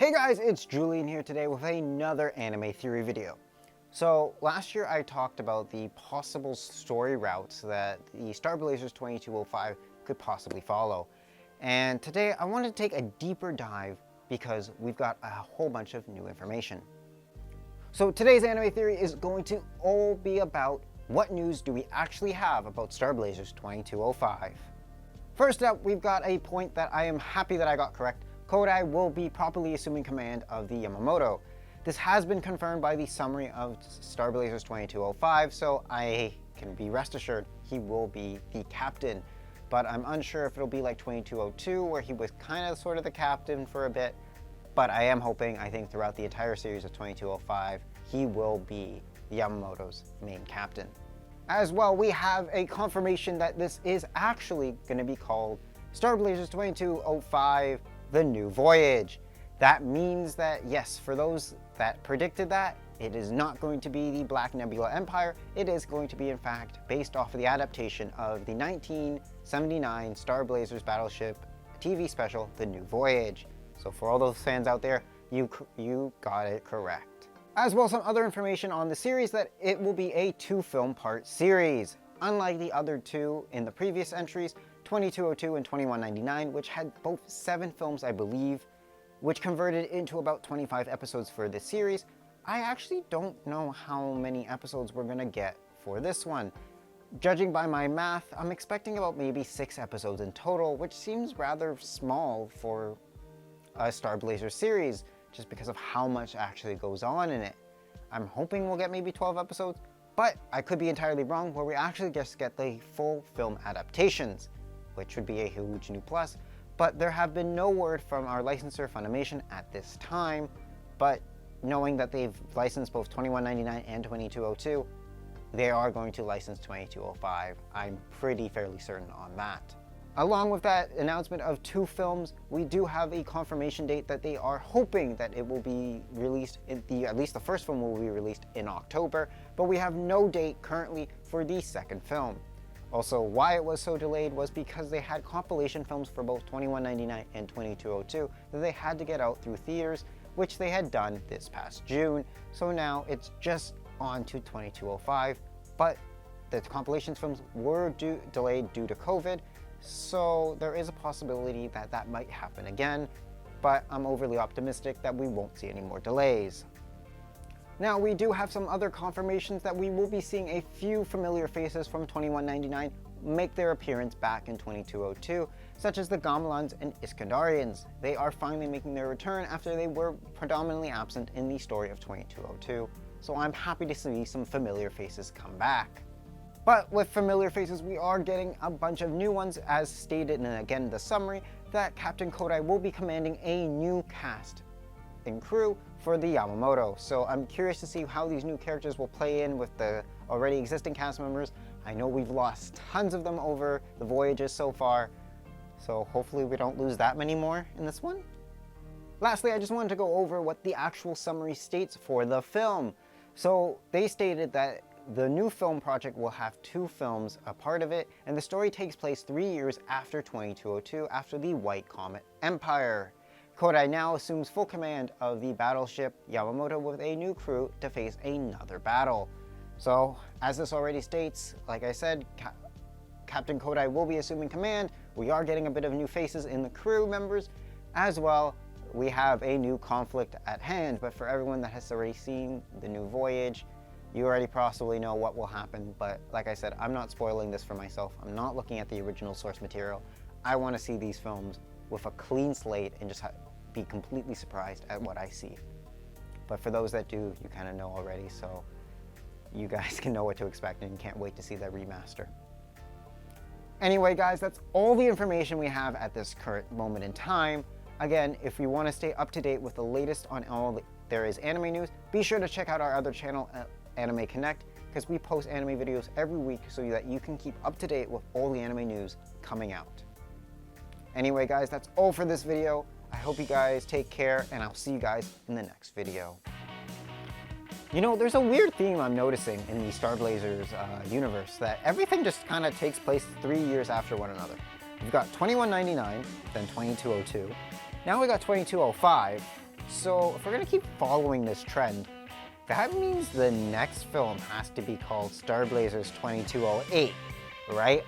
Hey guys, it's Julian here today with another anime theory video. So last year I talked about the possible story routes that the Star Blazers 2205 could possibly follow. And today I want to take a deeper dive because we've got a whole bunch of new information. So today's anime theory is going to all be about what news do we actually have about Star Blazers 2205. First up, we've got a point that I am happy that I got correct. Kodai will be properly assuming command of the Yamato. This has been confirmed by the summary of Star Blazers 2205, so I can be rest assured he will be the captain. But I'm unsure if it'll be like 2202, where he was kind of sort of the captain for a bit. But I am hoping, I think throughout the entire series of 2205, he will be Yamamoto's main captain. As well, we have a confirmation that this is actually going to be called Star Blazers 2205 The New Voyage. That means that, yes, for those that predicted that, it is not going to be the Black Nebula Empire. It is going to be, in fact, based off of the adaptation of the 1979 Star Blazers battleship TV special, The New Voyage. So for all those fans out there, you got it correct. As well, some other information on the series that it will be a 2-film part series. Unlike the other two in the previous entries, 2202 and 2199, which had both 7 films, I believe, which converted into about 25 episodes for this series. I actually don't know how many episodes we're gonna get for this one. Judging by my math, I'm expecting about maybe 6 episodes in total, which seems rather small for a Star Blazer series, just because of how much actually goes on in it. I'm hoping we'll get maybe 12 episodes, but I could be entirely wrong, where we actually just get the full film adaptations, which would be a huge new plus. But there have been no word from our licensor Funimation at this time, but knowing that they've licensed both 2199 and 2202, they are going to license 2205. I'm pretty fairly certain on that. Along with that announcement of 2 films, we do have a confirmation date that they are hoping that it will be released, at least the first film will be released in October, but we have no date currently for the second film. Also, why it was so delayed was because they had compilation films for both 2199 and 2202 that they had to get out through theaters, which they had done this past June. So now it's just on to 2205, but the compilation films were delayed due to COVID, so there is a possibility that that might happen again, but I'm overly optimistic that we won't see any more delays. Now, we do have some other confirmations that we will be seeing a few familiar faces from 2199 make their appearance back in 2202, such as the Gamelans and Iskandarians. They are finally making their return after they were predominantly absent in the story of 2202, so I'm happy to see some familiar faces come back. But with familiar faces, we are getting a bunch of new ones, as stated in, again, the summary, that Captain Kodai will be commanding a new cast and crew for the Yamato. So I'm curious to see how these new characters will play in with the already existing cast members. I know we've lost tons of them over the voyages so far, so hopefully we don't lose that many more in this one. Lastly, I just wanted to go over what the actual summary states for the film. So they stated that the new film project will have 2 films a part of it, and the story takes place 3 years after 2202, after the White Comet Empire. Kodai now assumes full command of the battleship Yamato with a new crew to face another battle. So, as this already states, like I said, Captain Kodai will be assuming command. We are getting a bit of new faces in the crew members. As well, we have a new conflict at hand, but for everyone that has already seen The New Voyage, you already possibly know what will happen. But like I said, I'm not spoiling this for myself. I'm not looking at the original source material. I want to see these films with a clean slate and just be completely surprised at what I see. But for those that do, you kind of know already, so you guys can know what to expect and can't wait to see that remaster. Anyway guys, that's all the information we have at this current moment in time. Again, if you want to stay up to date with the latest on all there is anime news, be sure to check out our other channel, Anime Connect, because we post anime videos every week so that you can keep up to date with all the anime news coming out. Anyway guys, that's all for this video. I hope you guys take care, and I'll see you guys in the next video. You know, there's a weird theme I'm noticing in the Star Blazers universe, that everything just kind of takes place 3 years after one another. We've got 2199, then 2202. Now we got 2205, So if we're gonna keep following this trend, that means the next film has to be called Star Blazers 2208, right?